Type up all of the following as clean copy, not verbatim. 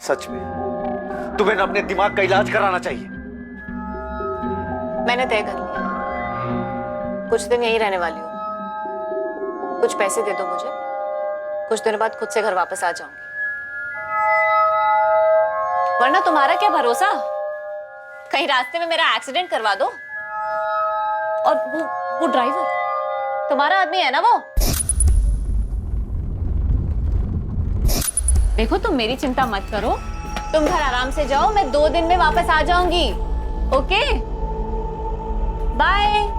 सच में तुम्हें ना अपने दिमाग का इलाज कराना चाहिए। मैंने तय कर लिया, कुछ दिन यहीं रहने वाली हूँ। कुछ पैसे दे दो मुझे, कुछ दिनों बाद खुद से घर वापस आ जाऊंगी। वरना तुम्हारा क्या भरोसा, कहीं रास्ते में मेरा एक्सीडेंट करवा दो। और वो ड्राइवर तुम्हारा आदमी है ना वो? देखो तुम मेरी चिंता मत करो, तुम घर आराम से जाओ, मैं 2 दिन में वापस आ जाऊंगी। Okay bye.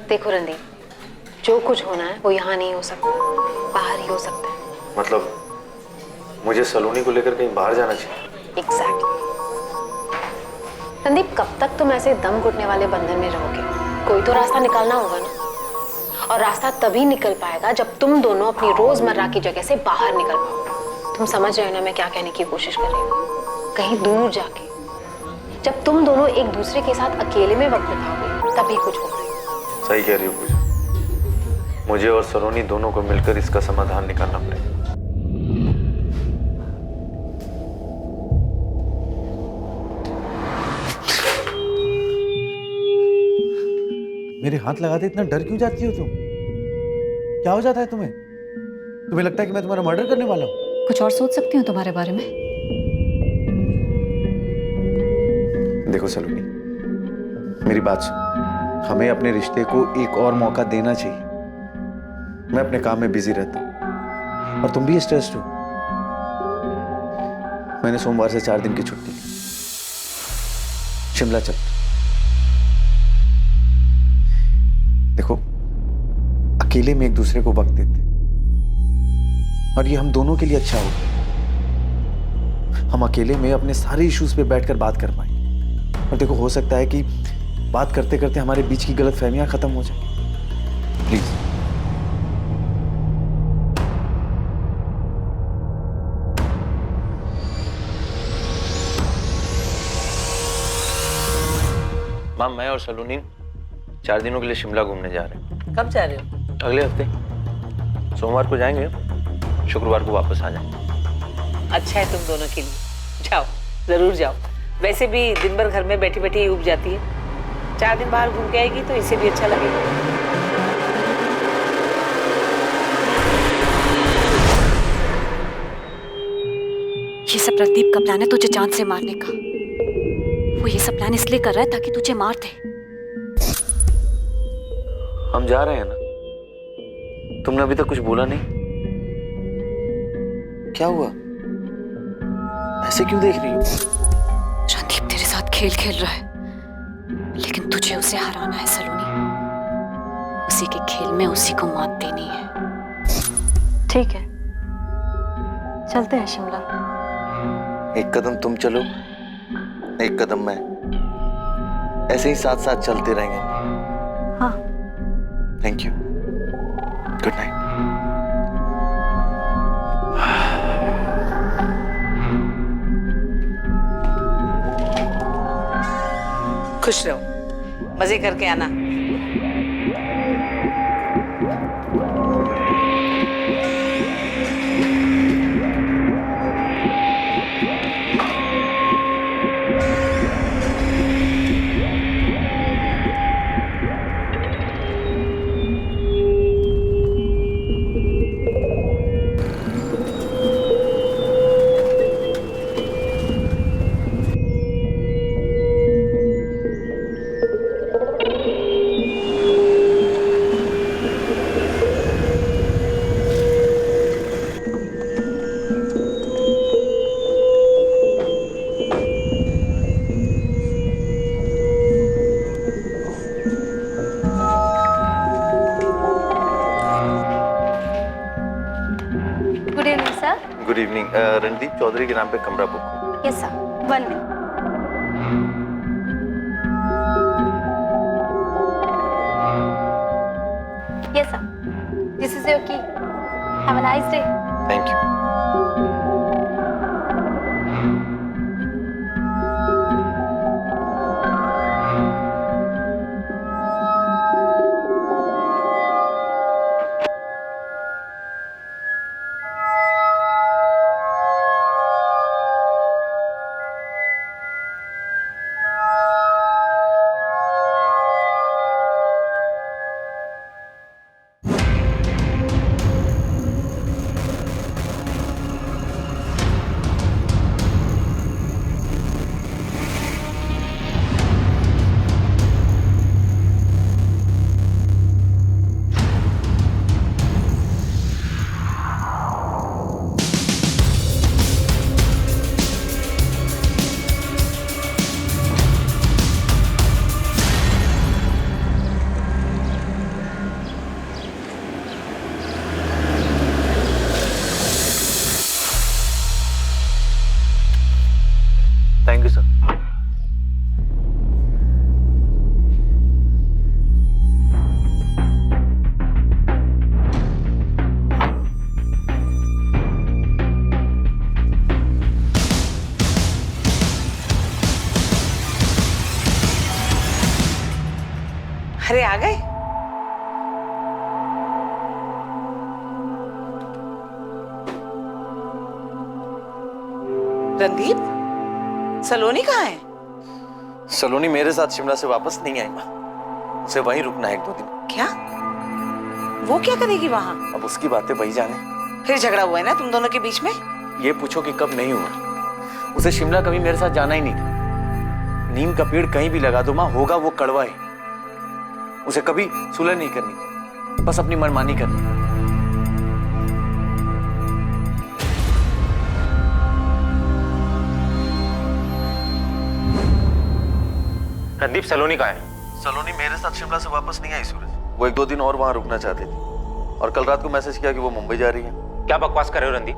देखो रणदीप, जो कुछ होना है वो यहाँ नहीं हो सकता, बाहर ही हो सकता है। मतलब मुझे सलोनी को लेकर कहीं बाहर जाना चाहिए? एग्जैक्टली। रणदीप, कब तक तुम ऐसे दम घुटने वाले बंधन में रहोगे? कोई तो रास्ता निकालना होगा ना। और रास्ता तभी निकल पाएगा जब तुम दोनों अपनी रोजमर्रा की जगह से बाहर निकल पाओ। तुम समझ रहे हो ना मैं क्या कहने की कोशिश कर रही हूँ? कहीं दूर जाके, जब तुम दोनों एक दूसरे के साथ अकेले में वक्त बिताओगे तभी कुछ होगा। सही कह रही हो पूजा, मुझे और सलोनी दोनों को मिलकर इसका समाधान निकालना पड़ेगा। मेरे हाथ लगाते इतना डर क्यों जाती हो तुम? क्या हो जाता है तुम्हें? तुम्हें लगता है कि मैं तुम्हारा मर्डर करने वाला हूँ? कुछ और सोच सकती हूँ तुम्हारे बारे में। देखो सलोनी, मेरी बात सुन। हमें अपने रिश्ते को एक और मौका देना चाहिए। मैं अपने काम में बिजी रहता हूँ और तुम भी स्ट्रेस्ड हो। मैंने सोमवार से 4 दिन की छुट्टी ली। शिमला चल। देखो, अकेले में एक दूसरे को वक्त देते और ये हम दोनों के लिए अच्छा होगा। हम अकेले में अपने सारे इश्यूज पे बैठकर बात कर पाएंगे। और देखो, हो सकता है कि बात करते करते हमारे बीच की गलतफहमियां खत्म हो जाए। प्लीज। माँ, मैं और सलोनी 4 दिनों के लिए शिमला घूमने जा रहे हैं। कब जा रहे हो? अगले हफ्ते सोमवार को जाएंगे, शुक्रवार को वापस आ जाएंगे। अच्छा है तुम दोनों के लिए। जाओ, जरूर जाओ। वैसे भी दिन भर घर में बैठी बैठी उब जाती है। 4 दिन बाहर घूम के आएगी तो इसे भी अच्छा लगेगा। ये सब रणदीप का प्लान है तुझे जान से मारने का। वो ये सब प्लान इसलिए कर रहा है ताकि तुझे मार दे। हम जा रहे हैं ना, तुमने अभी तक कुछ बोला नहीं। क्या हुआ? ऐसे क्यों देख रही हो? रणदीप तेरे साथ खेल खेल रहा है, लेकिन तुझे उसे हराना है सलोनी। उसी के खेल में उसी को मात देनी है। ठीक है, चलते हैं शिमला। एक कदम तुम चलो, एक कदम मैं, ऐसे ही साथ साथ चलते रहेंगे। हाँ। Thank you. Good night. खुश रहो, मजे करके आना। Good evening. रणदीप चौधरी के नाम पे कमरा बुक हो। Yes sir. 1 minute. Yes sir. This is your key. Have a nice day. Thank you. Thank you sir. अरे आ गए। रणदीप, सलोनी कहाँ है? सलोनी मेरे साथ शिमला से वापस नहीं आई माँ। उसे वहीं रुकना है 1-2 दिन। क्या? वो क्या करेगी वहां? अब उसकी बातें वही जाने। फिर झगड़ा हुआ है ना तुम दोनों के बीच में? ये पूछो कि कब नहीं हुआ। उसे शिमला कभी मेरे साथ जाना ही नहीं था। नीम का पेड़ कहीं भी लगा दो माँ, होगा वो कड़वा ही। उसे कभी सुलह नहीं करनी, बस अपनी मनमानी करनी। रणदीप, सलोनी कहाँ है? सलोनी मेरे साथ शिमला से वापस नहीं आई सूरज। वो 1-2 दिन और वहां रुकना चाहती थी और कल रात को मैसेज किया कि वो मुंबई जा रही है। क्या बकवास कर रहे हो रणदीप?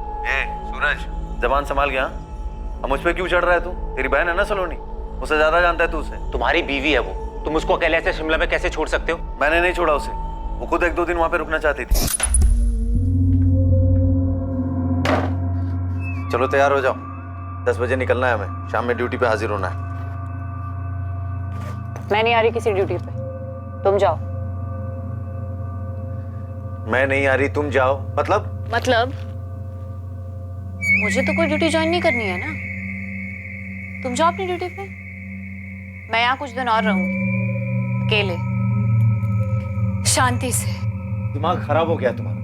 सूरज, जबान संभाल गया। अब मुझ पे क्यों चढ़ रहा है तू? तेरी बहन है ना सलोनी, उसे ज्यादा जानता है तू उसे। तुम्हारी बीवी है वो, तुम उसको अकेले ऐसे शिमला में कैसे छोड़ सकते हो? मैंने नहीं छोड़ा उसे, वो खुद 1-2 दिन वहां पे रुकना चाहती थी। चलो तैयार हो जाओ, 10 बजे निकलना है हमें। शाम में ड्यूटी पे हाजिर होना है। मैं नहीं आ रही किसी ड्यूटी पे, तुम जाओ। मैं नहीं आ रही, तुम जाओ। मतलब मुझे तो कोई ड्यूटी ज्वाइन नहीं करनी है ना। तुम जाओ अपनी ड्यूटी पे, मैं यहाँ कुछ दिन और रहूंगी अकेले, शांति से। दिमाग खराब हो गया तुम्हारा।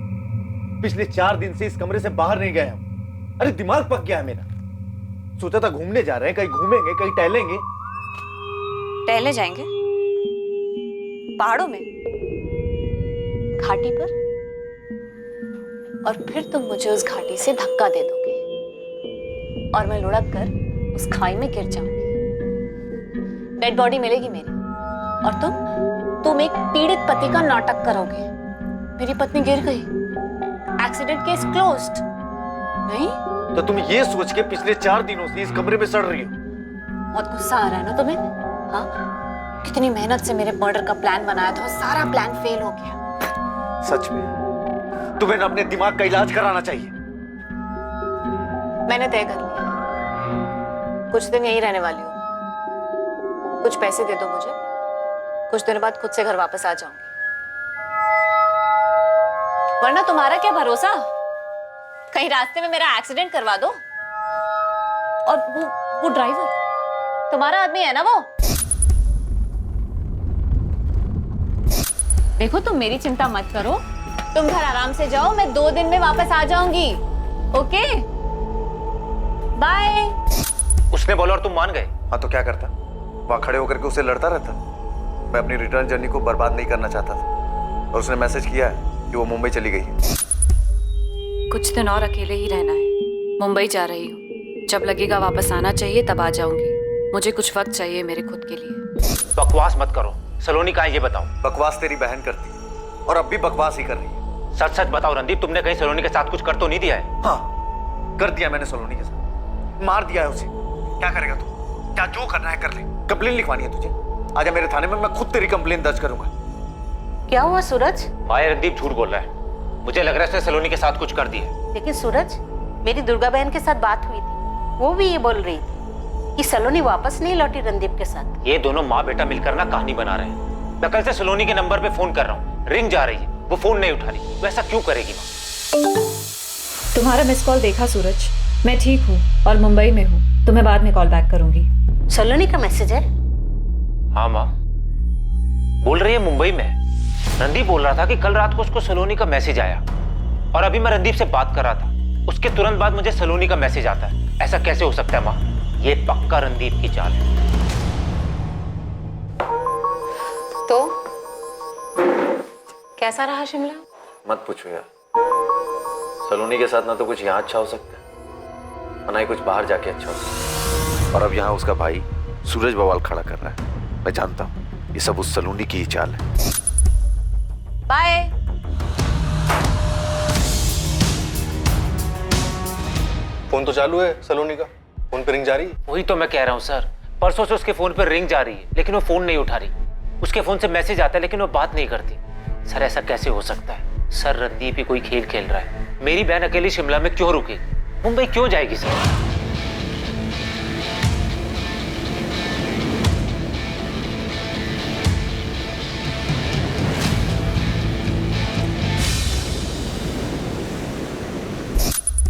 पिछले 4 दिन से इस कमरे से बाहर नहीं गए हम। अरे दिमाग पक गया है मेरा। सोचा था घूमने जा रहे हैं, कहीं घूमेंगे, कहीं टहलेंगे। टहलने जाएंगे पहाड़ों में, घाटी पर, और फिर तुम मुझे उस घाटी से धक्का दे दोगे और मैं लुढ़क कर उस खाई में गिर जाऊंगी। डेड बॉडी मिलेगी मेरी, और तुम एक पीड़ित पति का नाटक करोगे। मेरी पत्नी गिर गई, एक्सीडेंट केस क्लोज्ड। नहीं तो तुम ये सोच के पिछले 4 दिनों से इस कमरे में सड़ रही हो? बहुत गुस्सा आ रहा है ना तुम्हें? हाँ, कितनी मेहनत से मेरे मर्डर का प्लान बनाया था, सारा प्लान फेल हो गया। सच में तुम्हें ना अपने दिमाग का इलाज कराना चाहिए। मैंने तय कर लिया, कुछ दिन यहीं रहने वाली हूँ। कुछ पैसे दे दो मुझे, कुछ दिनों बाद खुद से घर वापस आ जाऊंगी। वरना तुम्हारा क्या भरोसा, कहीं रास्ते में मेरा एक्सीडेंट करवा दो। और वो ड्राइवर तुम्हारा आदमी है ना वो? देखो, तुम मेरी चिंता मत करो, तुम घर आराम से जाओ, मैं 2 दिन में वापस आ जाऊंगी। Okay, bye. उसने बोला और तुम मान गए? हाँ तो क्या करता, वहां खड़े होकर के उसे लड़ता रहता। मैं अपनी रिटर्न जर्नी को बर्बाद नहीं करना चाहता था, और उसने मैसेज किया है कि वो मुंबई चली गई है। कुछ दिन और अकेले ही रहना है, मुंबई जा रही हूँ। जब लगेगा वापस आना चाहिए तब आ जाऊंगी। मुझे कुछ वक्त चाहिए मेरे खुद के लिए। बकवास मत करो। सलोनी कहाँ है ये बताओ। बकवास तेरी बहन करती है और अब भी बकवास ही कर रही है। सच सच बताओ रणदीप, तुमने कहीं सलोनी के साथ कुछ कर तो नहीं दिया है? हाँ, कर दिया मैंने सलोनी के साथ, मार दिया है उसे। क्या करेगा तू? क्या जो करना है कर ले। कंप्लेन लिखवानी है तुझे, आजा मेरे थाने में, मैं खुद तेरी कंप्लेन दर्ज करूंगा। क्या हुआ सूरज? भाई रणदीप झूठ बोल रहा है, मुझे लग रहा है उसने सलोनी के साथ कुछ कर दिया। लेकिन सूरज, मेरी दुर्गा बहन के साथ बात हुई थी, वो भी ये बोल रही थी कि सलोनी वापस नहीं लौटी रणदीप के साथ। ये दोनों माँ बेटा मिलकर ना कहानी बना रहे हैं। मैं कल से सलोनी के नंबर पे फोन कर रहा हूँ, रिंग जा रही है, वो फोन नहीं उठा रही। वैसा क्यों करेगी माँ? तुम्हारा मिस कॉल देखा सूरज, मैं ठीक हूँ और मुंबई में हूँ, तुम्हें बाद में कॉल बैक करूंगी। सलोनी का मैसेज है? हाँ माँ, बोल रही है मुंबई में। रणदीप बोल रहा था कि कल रात को उसको सलोनी का मैसेज आया, और अभी मैं रणदीप से बात कर रहा था, उसके तुरंत बाद मुझे सलोनी का मैसेज आता है। ऐसा कैसे हो सकता है माँ? ये पक्का रणदीप की चाल है। तो कैसा रहा शिमला? मत पूछो यार, सलोनी के साथ ना तो कुछ यहाँ अच्छा हो सकता है और ना ही कुछ बाहर जाके अच्छा हो सकता है। और अब यहाँ उसका भाई सूरज बवाल खड़ा कर रहा है। मैं जानता हूँ ये सब उस सलोनी की ही चाल है। बाय। फोन तो चालू है सलोनी का, फोन पे रिंग जा रही है। वही तो मैं कह रहा हूँ सर, परसों से उसके फोन पर रिंग जा रही है लेकिन वो फोन नहीं उठा रही। उसके फोन से मैसेज आता है लेकिन वो बात नहीं करती। सर ऐसा कैसे हो सकता है? सर रणदीप ही कोई खेल खेल रहा है। मेरी बहन अकेली शिमला में क्यों रुकेगी? मुंबई क्यों जाएगी सर?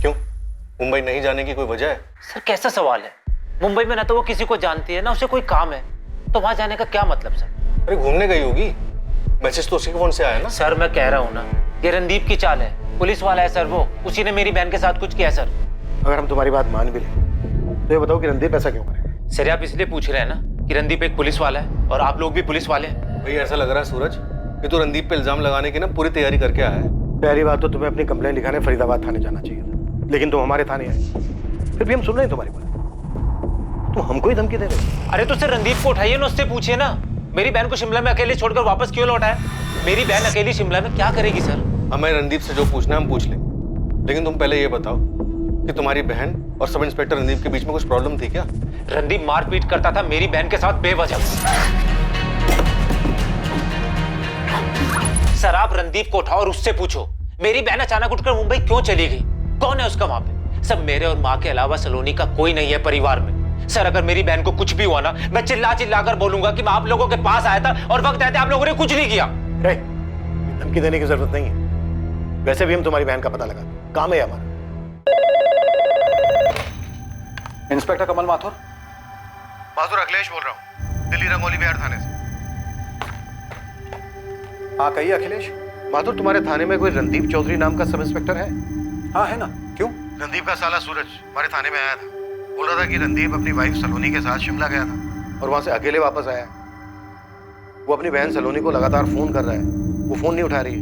क्यों, मुंबई नहीं जाने की कोई वजह है? सर कैसा सवाल है? मुंबई में ना तो वो किसी को जानती है ना उसे कोई काम है, तो वहां जाने का क्या मतलब सर? अरे घूमने गई होगी, मैसेज तो उसी के फोन से आया ना। सर मैं कह रहा हूँ ना, ये रणदीप की चाल है, पुलिस वाला है सर वो, उसी ने मेरी बहन के साथ कुछ किया सर। अगर हम तुम्हारी बात मान भी लें तो ये बताओ कि रणदीप ऐसा क्यों करेगा? सर आप इसलिए पूछ रहे हैं ना कि रणदीप एक पुलिस वाला है और आप लोग भी पुलिस वाले हैं। भाई ऐसा लग रहा है सूरज कि तू रणदीप पे इल्जाम लगाने की ना पूरी तैयारी करके आया है। पहली बात तो तुम्हें अपनी कंप्लेंट लिखाने फरीदाबाद थाने जाना चाहिए था, लेकिन तुम हमारे थाने आए, फिर भी हम सुन रहे हैं तुम्हारी बात। तुम हमको ही धमकी दे रहे हो। अरे तो सर रणदीप को उठाइए ना, उससे पूछिए ना मेरी बहन को शिमला में अकेले छोड़कर वापस क्यों लौटा है? मेरी बहन अकेली शिमला में क्या करेगी सर? हमें रणदीप से जो पूछना है हम पूछ लें, लेकिन तुम पहले ये बताओ कि तुम्हारी बहन और सब इंस्पेक्टर रणदीप के बीच में कुछ प्रॉब्लम थी क्या? रणदीप मारपीट करता था मेरी बहन के साथ बेवजह। सर आप रणदीप को उठाओ और उससे पूछो मेरी बहन अचानक उठकर मुंबई क्यों चली गई, कौन है उसका वहां पे? सब मेरे और माँ के अलावा सलोनी का कोई नहीं है परिवार में। सर अगर मेरी बहन को कुछ भी हुआ ना, मैं चिल्ला चिल्ला कर बोलूंगा कि मैं आप लोगों के पास आया था और वक्त रहते आप लोगों ने कुछ नहीं किया। धमकी देने की जरूरत नहीं है, वैसे भी हम तुम्हारी बहन का पता लगा, काम है हमारा। इंस्पेक्टर कमल माथुर। माथुर अखिलेश बोल रहा हूँ, दिल्ली रंगोली बिहार थाने से। हाँ कहिए अखिलेश। माथुर तुम्हारे थाने में कोई रणदीप चौधरी नाम का सब इंस्पेक्टर है? हाँ है ना, क्यों? रणदीप का साला सूरज हमारे थाने में आया था, बोल रहा था कि रणदीप अपनी वाइफ सलोनी के साथ शिमला गया था और वहां से अकेले वापस आया। वो अपनी बहन सलोनी को लगातार फोन कर रहा है, वो फोन नहीं उठा रही है,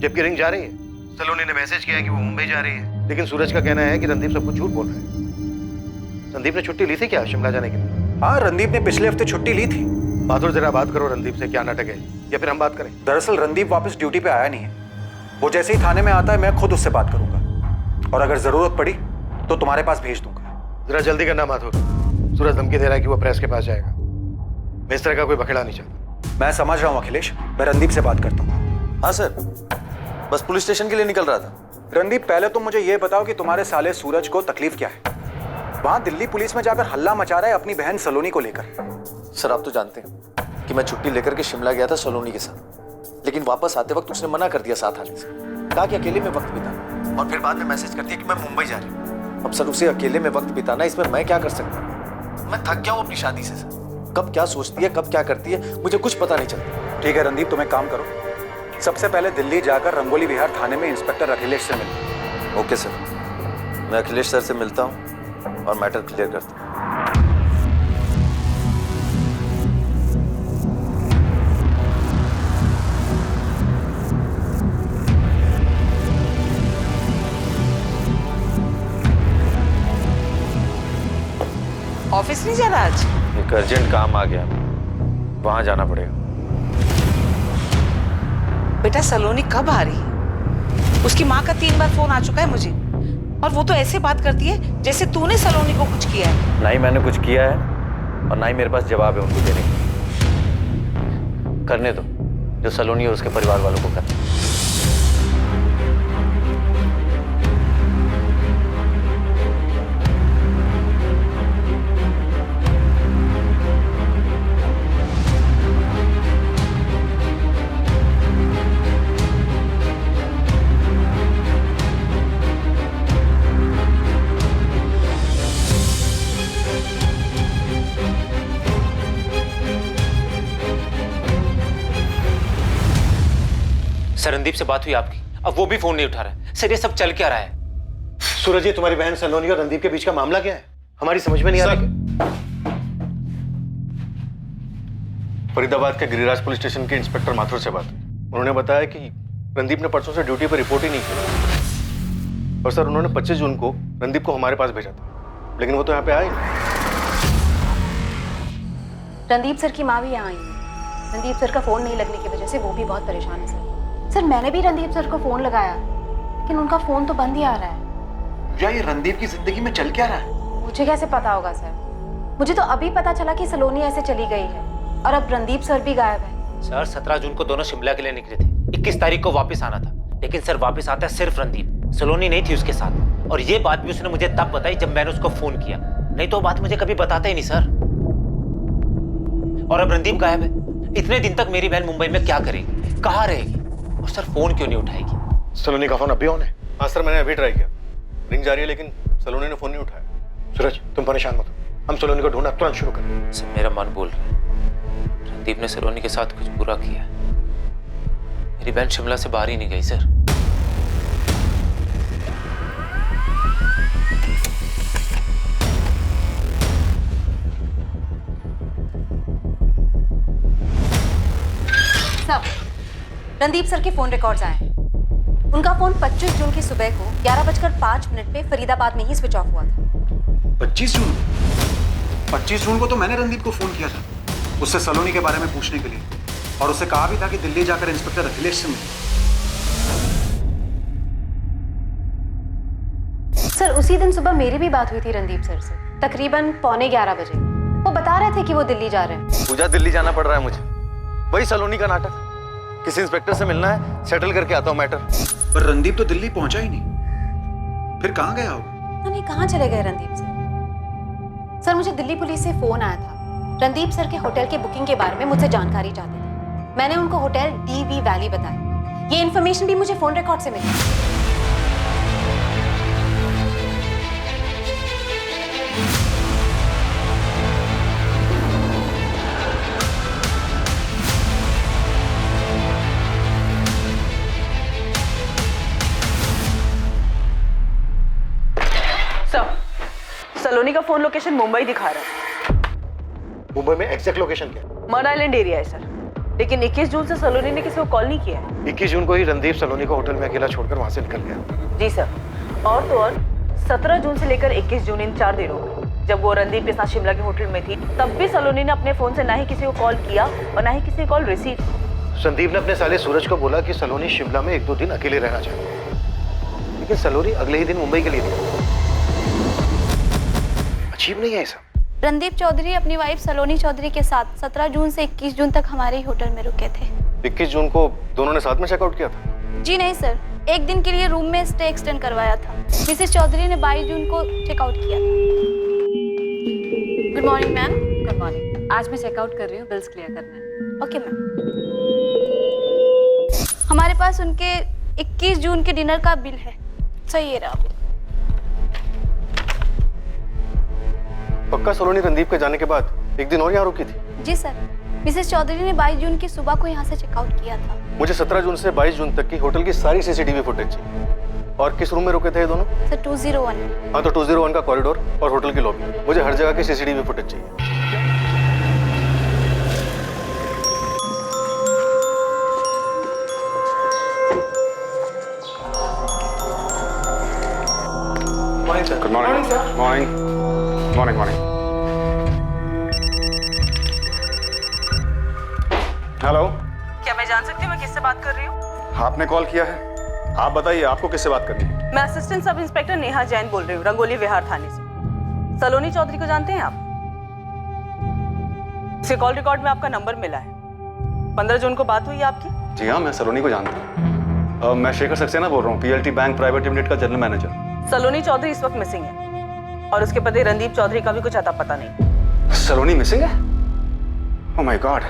जबकि रिंग जा रही है। सलोनी ने मैसेज किया है कि वो मुंबई जा रही है, लेकिन सूरज का कहना है कि रणदीप सब कुछ झूठ बोल रहा है। रणदीप ने छुट्टी ली थी क्या शिमला जाने के लिए? हाँ रणदीप ने पिछले हफ्ते छुट्टी ली थी। माथुर जरा बात करो रणदीप से, क्या नाटक है, या फिर हम बात करें? दरअसल रणदीप वापस ड्यूटी पे आया नहीं है, वो जैसे ही थाने में आता है मैं खुद उससे बात करूंगा और अगर जरूरत पड़ी तो तुम्हारे पास भेज दूंगा। जरा जल्दी करना माथुर, सूरज धमकी दे रहा है कि वो प्रेस के पास जाएगा। मैं इस तरह का कोई बखेड़ा नहीं चाहता। मैं समझ रहा हूँ अखिलेश, मैं रणदीप से बात करता हूँ। हाँ सर, बस पुलिस स्टेशन के लिए निकल रहा था। रणदीप पहले तो मुझे ये बताओ कि तुम्हारे साले सूरज को तकलीफ क्या है? वहां दिल्ली पुलिस में जाकर हल्ला मचा रहा है अपनी बहन सलोनी को लेकर। सर आप तो जानते हैं कि मैं छुट्टी लेकर के शिमला गया था सलोनी के साथ, लेकिन वापस आते वक्त उसने मना कर दिया साथ आने से, कहा कि अकेले में वक्त बिता, और फिर बाद में मैसेज करती है कि मैं मुंबई जा रही हूँ। अब सर उसे अकेले में वक्त बिताना, इसमें मैं क्या कर सकता हूँ? मैं थक गया हूँ अपनी शादी से सर, कब क्या सोचती है कब क्या करती है मुझे कुछ पता नहीं चलता। ठीक है रणदीप, तुम एक काम करो, सबसे पहले दिल्ली जाकर रंगोली विहार थाने में इंस्पेक्टर अखिलेश से मिलो। ओके सर, मैं अखिलेश सर से मिलता हूँ और मैटर क्लियर करता हूँ। ऑफिस नहीं जा रहा आज? एक अर्जेंट काम आ गया, वहां जाना पड़ेगा। बेटा सलोनी कब आ रही है? उसकी माँ का 3 बार फोन आ चुका है मुझे। और वो तो ऐसे बात करती है जैसे तूने सलोनी को कुछ किया है। ना ही मैंने कुछ किया है और ना ही मेरे पास जवाब है उनको देने का। करने दो जो सलोनी और उसके परिवार वालों को करना। सर रणदीप से बात हुई आपकी? अब वो भी फोन नहीं उठा रहा है। सर ये सब चल क्या रहा है? सूरज, ये तुम्हारी बहन सलोनी और रणदीप के बीच का मामला क्या है? हमारी समझ में नहीं आ रहा। फरीदाबाद के गिरिराज पुलिस स्टेशन के इंस्पेक्टर माथुर से बात हुई। उन्होंने बताया कि रणदीप ने परसों से ड्यूटी पर रिपोर्ट ही नहीं किया। और सर उन्होंने 25 जून को रणदीप को हमारे पास भेजा था, लेकिन वो तो यहाँ पे आए नहीं। रणदीप सर की माँ भी यहाँ आई है। रणदीप सर का फोन नहीं लगने की वजह से वो भी बहुत परेशान है सर। मैंने भी रणदीप सर को फोन लगाया, लेकिन उनका फोन तो बंद ही आ रहा है। या ये रणदीप की जिंदगी में चल क्या रहा है? मुझे कैसे पता होगा सर? मुझे तो अभी पता चला कि सलोनी ऐसे चली गई है और अब रणदीप सर भी गायब है। सर 17 जून को दोनों शिमला के लिए निकले थे। 21 तारीख को वापस आना था, लेकिन सर वापस आता सिर्फ रणदीप, सलोनी नहीं थी उसके साथ। और ये बात भी उसने मुझे तब बताई जब मैंने उसको फोन किया, नहीं तो वो बात मुझे कभी बताता ही नहीं सर। और अब रणदीप गायब है। इतने दिन तक मेरी बहन मुंबई में क्या करेगी, कहाँ रहेगी, और सर फोन क्यों नहीं उठाएगी? सलोनी का फोन अभी ऑन है? हाँ सर, मैंने अभी ट्राई किया, रिंग जा रही है, लेकिन सलोनी ने फोन नहीं उठाया। सूरज, तुम परेशान मत हो, हम सलोनी को ढूंढना तुरंत शुरू करें। सर मेरा मन बोल रहा है रणदीप ने सलोनी के साथ कुछ बुरा किया है। मेरी बहन शिमला से बाहर ही नहीं गई सर। रणदीप सर के फोन रिकॉर्ड्स आए हैं। उनका फोन 25 जून की सुबह को 11:05 पे फरीदाबाद में ही स्विच ऑफ हुआ था। 25 जून? 25 जून को तो मैंने रणदीप को फोन किया था, उससे सलोनी के बारे में पूछने के लिए, और उससे कहा भी था कि दिल्ली जाकर इंस्पेक्टर अखिलेश से मिले। सर उसी दिन सुबह मेरी भी बात हुई थी रणदीप सर से, तकरीबन 11:15 बजे। वो बता रहे थे कि वो दिल्ली जा रहे हैं। पूजा, दिल्ली जाना पड़ रहा है मुझे, वही सलोनी का नाटक। किसी इंस्पेक्टर से मिलना है, सेटल करके आता हूँ मैटर। पर रणदीप तो दिल्ली पहुंचा ही नहीं, फिर कहाँ गया होगा? नहीं, कहाँ चले गए रणदीप सर? सर मुझे दिल्ली पुलिस से फोन आया था। रणदीप सर के होटल के बुकिंग के बारे में मुझसे जानकारी चाहते थे। मैंने उनको होटल DV वैली बताया। ये इन्फॉर्मेशन भी मुझे फोन रिकॉर्ड से मिली। सलोनी का फोन लोकेशन मुंबई दिखा रहा है। मुंबई में एग्जैक्ट लोकेशन क्या है? मड आइलैंड एरिया है सर, लेकिन 21 जून से सलोनी ने किसी को कॉल नहीं किया है। 21 जून को ही रणदीप सलोनी को होटल में अकेला छोड़कर वहां से निकल गया। जी सर। और तो और 17 जून से लेकर 21 जून इन 4 दिनों में जब वो रणदीप के साथ शिमला के होटल में थी, तब भी सलोनी ने अपने फोन से ना ही किसी को कॉल किया और ना ही किसी कॉल रिसीव। संदीप ने अपने साले सूरज को बोला कि सलोनी शिमला में 1-2 दिन अकेले रहना चाहती है, लेकिन सलोनी अगले ही दिन मुंबई के लिए थी। अजीब नहीं है ऐसा? रणदीप चौधरी अपनी वाइफ सलोनी चौधरी के साथ 17 जून से 21 जून तक हमारे ही होटल में रुके थे। 21 जून को दोनों ने साथ में चेकआउट किया था? जी नहीं सर, एक दिन के लिए रूम में स्टे एक्सटेंड करवाया था। मिसेस चौधरी ने 22 जून को चेकआउट किया था। Good morning ma'am. Good morning. आज मैं चेकआउट कर रही हूँ, बिल्स क्लियर करना है। Okay ma'am. हमारे पास उनके 21 जून के डिनर का बिल है। सही है रहा। पक्का सलोनी रणदीप के जाने के बाद एक दिन और यहाँ रुकी थी? जी सर, मिसेस चौधरी ने 22 जून की सुबह को यहाँ से चेकआउट किया था। मुझे 17 जून से 22 जून तक की होटल की सारी CCTV फुटेज चाहिए। और किस रूम में रुके थे ये दोनों? सर 201। हाँ, तो 201 का कॉरिडोर और होटल की लॉबी, मुझे हर जगह की CCTV फुटेज चाहिए। Good morning. Morning. Morning. Morning. Hello. क्या मैं जान सकती हूँ मैं किससे बात कर रही हूँ? आपने कॉल किया है, आप बताइए, आपको किससे बात करनी है? मैं assistant sub inspector Neha Jain बोल रही हूँ, रंगोली विहार थाने से। सलोनी चौधरी को जानते हैं आप? उसके कॉल रिकॉर्ड में आपका नंबर मिला है। 15 जून को बात हुई आपकी? जी हाँ, मैं सलोनी को जानता हूँ। मैं शेखर सक्सेना बोल रहा हूँ, PLT बैंक प्राइवेट लिमिटेड का जनरल मैनेजर। सलोनी चौधरी इस वक्त मिसिंग है और उसके पति रणदीप चौधरी का भी कुछ अता पता नहीं। सलोनी मिसिंग है? ओह माय गॉड,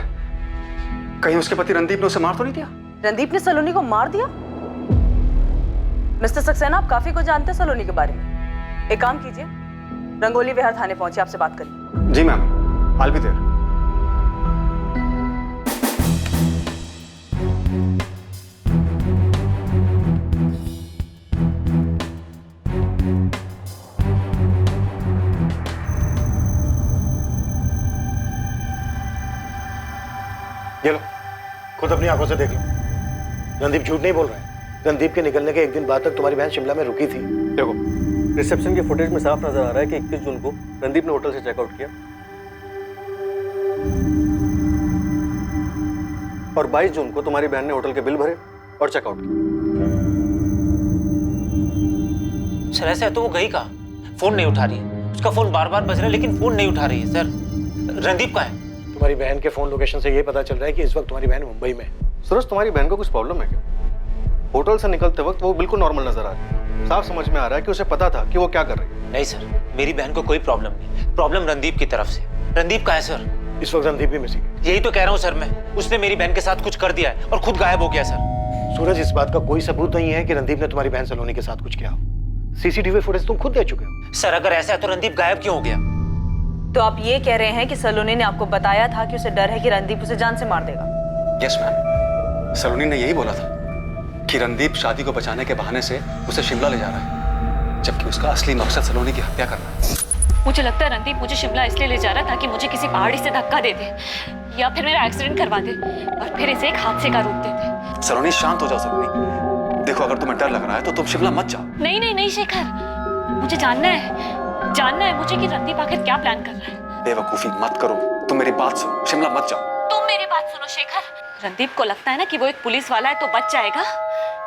कहीं उसके पति रणदीप ने उसे मार तो नहीं दिया? रणदीप ने सलोनी को मार दिया? मिस्टर सक्सेना, आप काफी कुछ जानते हैं सलोनी के बारे में। एक काम कीजिए, रंगोली विहार थाने पहुंचे, आपसे बात करिए। जी मैम, I'll be there। ये लो, खुद अपनी आंखों से देख लो। रणदीप झूठ नहीं बोल रहा है। रणदीप के निकलने के एक दिन बाद तक तुम्हारी बहन शिमला में रुकी थी। देखो, रिसेप्शन के फुटेज में साफ नजर आ रहा है कि 21 जून को रणदीप ने होटल से चेकआउट किया और 22 जून को तुम्हारी बहन ने होटल के बिल भरे और चेकआउट किया। सर ऐसा है तो वो गई कहाँ? फोन नहीं उठा रही है, उसका फोन बार बार बज रहा है लेकिन फोन नहीं उठा रही है। सर रणदीप कहाँ है? तुम्हारी बहन के फोन लोकेशन से ये पता चल रहा है कि इस वक्त तुम्हारी बहन मुंबई में है। सूरज, तुम्हारी बहन को कुछ प्रॉब्लम है क्या? होटल से निकलते वक्त वो बिल्कुल नॉर्मल नजर आ रही है। साफ समझ में आ रहा है कि उसे पता था कि वो क्या कर रही है। नहीं सर, मेरी बहन को कोई प्रॉब्लम नहीं, प्रॉब्लम रणदीप की तरफ से। रणदीप कहाँ है सर? इस वक्त रणदीप भी मिसिंग है। यही तो कह रहा हूँ सर मैं, उसने मेरी बहन के साथ कुछ कर दिया है और खुद गायब हो गया सर। सूरज, इस बात का कोई सबूत नहीं है कि रणदीप ने तुम्हारी बहन सलोनी के साथ कुछ किया हो। CCTV फुटेज तुम खुद दे चुके हो। सर अगर ऐसा है तो रणदीप गायब क्यों हो गया? तो आप ये कह रहे हैं कि सलोनी ने आपको बताया था कि उसे डर है कि रणदीप उसे जान से मार देगा? यस मैम, सलोनी ने यही बोला था कि रणदीप शादी को बचाने के बहाने से उसे शिमला ले जा रहा है, जबकि उसका असली मकसद सलोनी की हत्या करना है। मुझे लगता है रणदीप मुझे शिमला इसलिए ले जा रहा था कि मुझे किसी पहाड़ी से धक्का दे दे या फिर मेरा एक्सीडेंट करवा दे और फिर इसे एक हादसे का रूप दे दे। सलोनी शांत हो जाओ सलोनी। देखो, अगर तुम्हें डर लग रहा है तो तुम शिमला मत जाओ। नहीं नहीं नहीं शेखर, मुझे जानना है मुझे कि रणदीप आखिर क्या प्लान कर रहा है। बेवकूफी मत करो, तुम मेरी बात सुनो, शिमला मत जाओ। तुम मेरी बात सुनो शेखर, रणदीप को लगता है ना कि वो एक पुलिस वाला है तो बच जाएगा।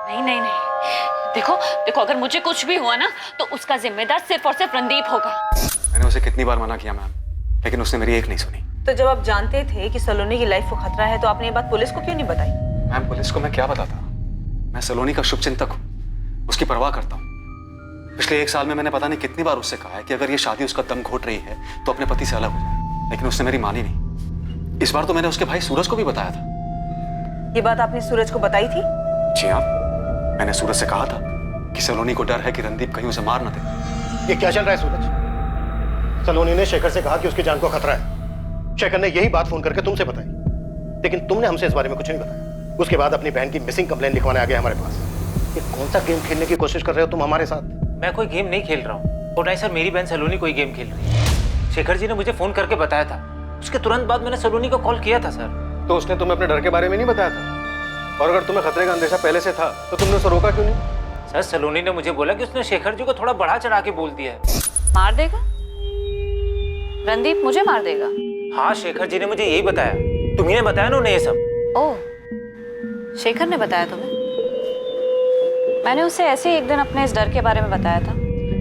नहीं नहीं नहीं, देखो अगर मुझे कुछ भी हुआ ना तो उसका जिम्मेदार सिर्फ और सिर्फ रणदीप होगा। मैंने उसे कितनी बार मना किया मैम, लेकिन उसने मेरी एक नहीं सुनी। तो जब आप जानते थे कि सलोनी की लाइफ को खतरा है तो आपने ये बात पुलिस को क्यों नहीं बताई? मैम, पुलिस को मैं क्या बताता? मैं सलोनी का शुभचिंतक हूँ, उसकी परवाह करता हूँ। पिछले 1 साल में मैंने पता नहीं कितनी बार उससे कहा है कि अगर ये शादी उसका दम घोट रही है तो अपने पति से अलग हो जाए, लेकिन उसने मेरी मानी नहीं। इस बार तो मैंने उसके भाई सूरज को भी बताया था। ये बात आपने सूरज को बताई थी? जी हाँ, मैंने सूरज से कहा था कि सलोनी को डर है कि रणदीप कहीं उसे मार न दे। ये क्या चल रहा है सूरज? सलोनी ने शेखर से कहा कि उसकी जान को खतरा है। शेखर ने यही बात फोन करके तुमसे बताई, लेकिन तुमने हमसे इस बारे में कुछ नहीं बताया। उसके बाद अपनी बहन की मिसिंग कंप्लेंट लिखवाने आ गए हमारे पास। ये कौन सा गेम खेलने की कोशिश कर रहे हो तुम हमारे साथ? मैं कोई गेम नहीं खेल रहा हूँ और नहीं सर, मेरी बहन सलोनी कोई गेम खेल रही है। शेखर जी ने मुझे फोन करके बताया था, उसके तुरंत बाद मैंने सलोनी को कॉल किया था सर। तो उसने तुम्हें अपने डर के बारे में नहीं बताया था? और अगर तुम्हें खतरे का अंदेशा पहले से था तो तुमने उसे रोका क्यों नहीं? सर सलोनी ने मुझे बोला कि उसने शेखर जी को थोड़ा बढ़ा चढ़ा के बोल दिया है। मार देगा? रणदीप मुझे मार देगा? हाँ, शेखर जी ने मुझे यही बताया। तुम्ही ने बताया ना उन्हें ये सब? ओह, शेखर ने बताया तुम्हें? मैंने उसे ऐसे ही एक दिन अपने इस डर के बारे में बताया था।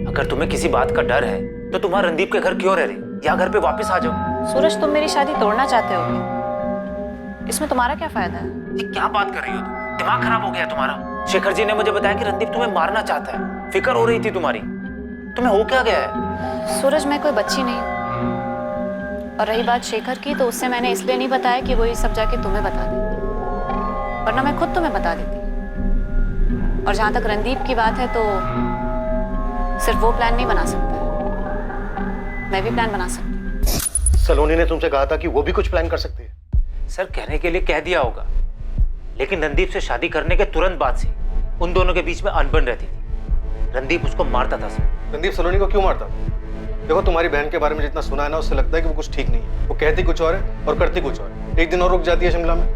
अगर तुम्हें किसी बात का डर है तो तुम्हारा रणदीप के घर क्यों रह रही, या घर पे वापस आ जाओ। सूरज, तुम मेरी शादी तोड़ना चाहते हो क्या? इसमें तुम्हारा क्या फायदा है? ये क्या बात कर रही हो तुम? दिमाग खराब हो गया तुम्हारा। शेखर जी ने मुझे बताया कि रणदीप तुम्हें मारना चाहता है, फिक्र हो रही थी तुम्हारी। तुम्हें हो क्या गया है? सूरज, मैं कोई बच्ची नहीं, और रही बात शेखर की तो उससे मैंने इसलिए नहीं बताया कि वो ये सब जाके तुम्हें बता देती, वरना मैं खुद तुम्हें बता देती। और जहां तक रणदीप की बात है तो सिर्फ वो प्लान नहीं बना सकता, मैं भी प्लान बना सकती। सलोनी ने तुमसे कहा था कि वो भी कुछ प्लान कर सकती है। सर कहने के लिए कह दिया होगा, लेकिन रणदीप से शादी करने के तुरंत बाद से उन दोनों के बीच में अनबन रहती थी। रणदीप उसको मारता था सर। रणदीप सलोनी को क्यों मारता? देखो, तुम्हारी बहन के बारे में जितना सुना है ना, उससे लगता है कि वो कुछ ठीक नहीं है। वो कहती कुछ और है और करती कुछ और है। एक दिन और रुक जाती है शिमला में,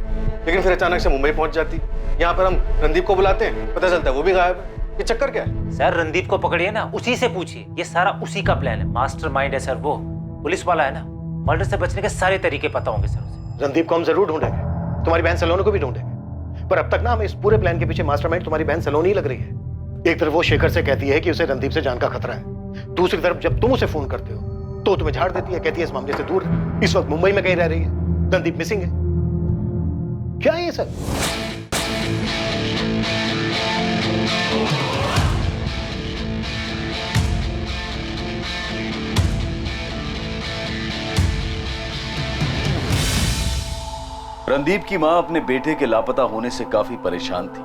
लेकिन फिर अचानक से मुंबई पहुंच जाती। यहाँ पर हम रणदीप को बुलाते हैं, पता चलता है वो भी गायब है। ये चक्कर क्या है? सर रणदीप को पकड़िए ना, उसी से पूछिए, ये सारा उसी का प्लान है। मास्टरमाइंड है सर वो, पुलिस वाला है ना, मर्डर से बचने के सारे तरीके पता होंगे सर उसे। रणदीप को हम जरूर ढूंढेंगे, तुम्हारी बहन सलोनी को भी ढूंढेंगे। पर अब तक ना हमें इस पूरे प्लान के पीछे मास्टरमाइंड तुम्हारी बहन सलोनी लग रही है। एक तरफ वो शेखर से कहती है कि उसे रणदीप से जान का खतरा है, दूसरी तरफ जब तुम उसे फोन करते हो तो तुम्हें झाड़ देती है, कहती है इस मामले से दूर रहे। इस वक्त मुंबई में कहीं रह रही है, रणदीप मिसिंग है। क्या है ये सब? रणदीप की मां अपने बेटे के लापता होने से काफी परेशान थी।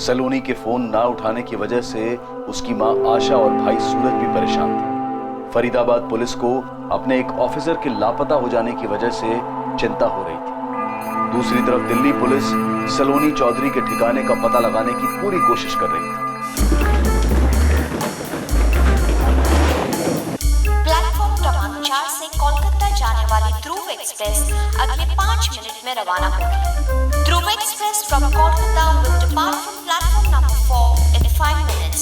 सलोनी के फोन ना उठाने की वजह से उसकी मां आशा और भाई सूरज भी परेशान थे। फरीदाबाद पुलिस को अपने एक ऑफिसर के लापता हो जाने की वजह से चिंता हो रही थी। दूसरी तरफ दिल्ली पुलिस सलोनी चौधरी के ठिकाने का पता लगाने की पूरी कोशिश कर रही थी। प्लेटफॉर्म क्रमांक 4 से कोलकाता जाने वाली ध्रुव एक्सप्रेस अगले 5 मिनट में रवाना होगी। Dhruv express from Kolkata will depart from platform number 4 in 5 minutes.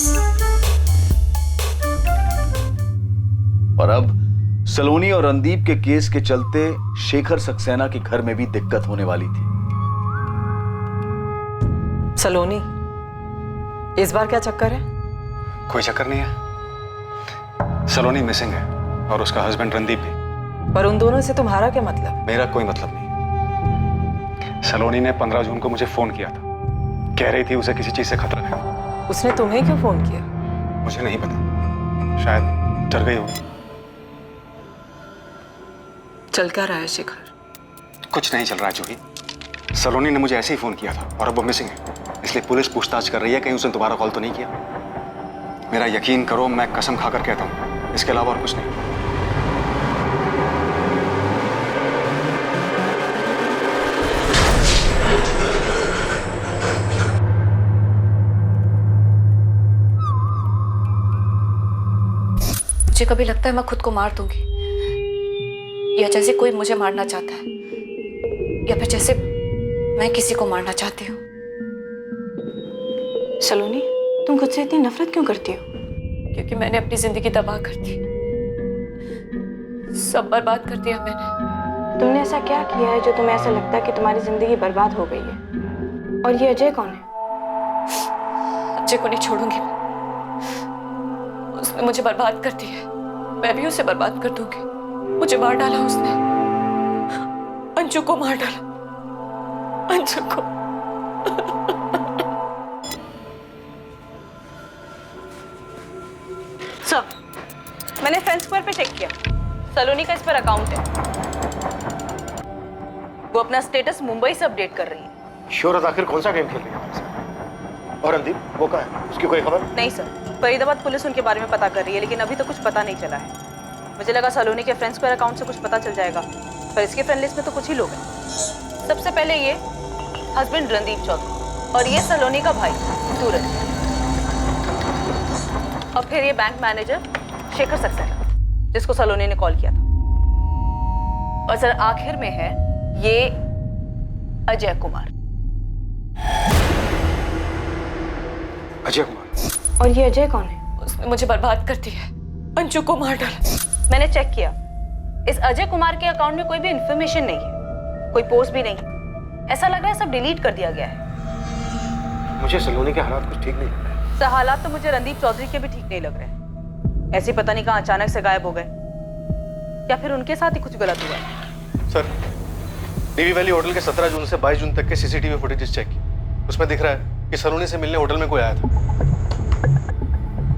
और अब सलोनी और रणदीप के केस के चलते शेखर सक्सेना के घर में भी दिक्कत होने वाली थी। सलोनी, इस बार क्या चक्कर है? कोई चक्कर नहीं है। सलोनी मिसिंग है और उसका हस्बैंड रणदीप भी। पर उन दोनों से तुम्हारा क्या मतलब? मेरा कोई मतलब नहीं। सलोनी ने 15 जून को मुझे फोन किया था, कह रही थी उसे किसी चीज से खतरा है। उसने तुम्हें क्यों फोन किया? मुझे नहीं पता, शायद डर गई होगी। चल क्या रहा है शेखर? कुछ नहीं चल रहा है जूही। सलोनी ने मुझे ऐसे ही फोन किया था और अब वो मिसिंग है, इसलिए पुलिस पूछताछ कर रही है कहीं उसने दोबारा कॉल तो नहीं किया। मेरा यकीन करो, मैं कसम खाकर कहता हूं, इसके अलावा और कुछ नहीं। मुझे कभी लगता है मैं खुद को मार दूंगी, या जैसे कोई मुझे मारना चाहता है, या फिर जैसे मैं किसी को मारना चाहती हूँ। सलोनी, तुम खुद से इतनी नफरत क्यों करती हो? क्योंकि मैंने अपनी जिंदगी तबाह कर दी, सब बर्बाद कर दिया मैंने। तुमने ऐसा क्या किया है जो तुम्हें ऐसा लगता है कि तुम्हारी जिंदगी बर्बाद हो गई है? और ये अजय कौन है? अजय को नहीं छोड़ूंगी मैं। उसने मुझे बर्बाद कर दिया है, मैं भी उसे बर्बाद कर दूंगी। मुझे मार डाला उसने, अंजू को मार डाला, अंजू को। सब मैंने फ्रेंड्स स्क्वायर पे चेक किया, सलोनी का इस पर अकाउंट है। वो अपना स्टेटस मुंबई से अपडेट कर रही है। शोहरत आखिर कौन सा गेम खेल रही है हमारे साथ? और रणदीप वो कहाँ है? उसकी कोई खबर? नहीं सर, फरीदाबाद पुलिस उनके बारे में पता कर रही है, लेकिन अभी तो कुछ पता नहीं चला है। मुझे लगा सलोनी के फ्रेंड स्क्वायर अकाउंट से कुछ पता चल जाएगा, पर इसके फ्रेंड लिस्ट में तो कुछ ही लोग हैं। सबसे पहले ये हस्बैंड रणदीप चौधरी, और ये सलोनी का भाई सूरज, और फिर ये बैंक मैनेजर शेखर सक्सेना, जिसको सलोनी ने कॉल किया था। और सर आखिर में है ये अजय कुमार। अजय कुमार? और ये अजय कौन है? उसने मुझे बर्बाद कर दिया, अंजू को मार डाला। मैंने चेक किया, इस अजय कुमार के अकाउंट में कोई भी इंफॉर्मेशन नहीं है, कोई पोस्ट भी नहीं। ऐसा लग रहा है सब डिलीट कर दिया गया है। मुझे सलोनी के हालात कुछ ठीक नहीं लग रहे। सर हालात तो मुझे रणदीप चौधरी के भी ठीक नहीं लग रहे। ऐसे पता नहीं कहाँ अचानक से गायब हो गए, या फिर उनके साथ ही कुछ गलत हुआ है। सर, डीवी वैली होटल के 17 जून से 22 जून तक के सीसीटीवी फुटेजेस चेक किए, उसमें दिख रहा है कि सलोनी से मिलने होटल में कोई आया था।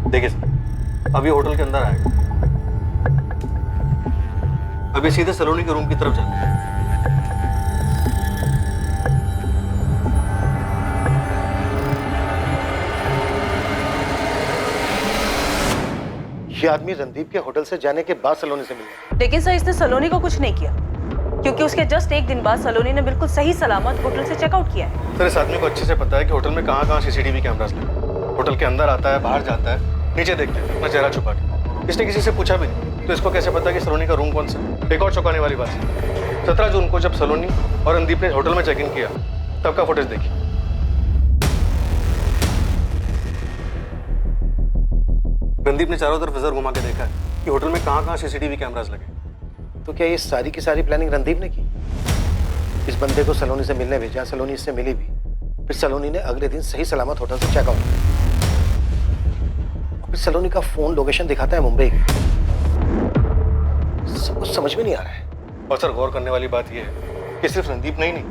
देखिए सर, अभी होटल के अंदर आएगा, अभी सीधे सलोनी के रूम की तरफ जाएगा। ये आदमी रणदीप के होटल से जाने के बाद सलोनी से मिला। लेकिन सर इसने सलोनी को कुछ नहीं किया, क्योंकि उसके जस्ट एक दिन बाद सलोनी ने बिल्कुल सही सलामत होटल से चेकआउट किया है। सर इस आदमी को अच्छे से पता है कि होटल में कहाँ कहाँ सीसीटीवी कैमरास लगे। होटल के अंदर आता है, बाहर जाता है, नीचे देखते हैं अपना चेहरा छुपा के। इसने किसी से पूछा भी नहीं, तो इसको कैसे पता कि सलोनी का रूम कौन सा? एक और चौंकाने वाली बात है, 17 जून को जब सलोनी और रणदीप ने होटल में चेक इन किया तब का फुटेज देखिए। रणदीप ने चारों तरफ नजर घुमा के देखा है कि होटल में कहाँ कहाँ सीसीटीवी कैमरास लगे। तो क्या ये सारी की सारी प्लानिंग रणदीप ने की? इस बंदे को सलोनी से मिलने भेजा, सलोनी इससे मिली भी, फिर सलोनी ने अगले दिन सही सलामत होटल से चेकआउट किया। फिर सलोनी का फोन लोकेशन दिखाता है मुंबई की। सब कुछ समझ में नहीं आ रहा है। और सर गौर करने वाली बात यह है कि सिर्फ रणदीप नहीं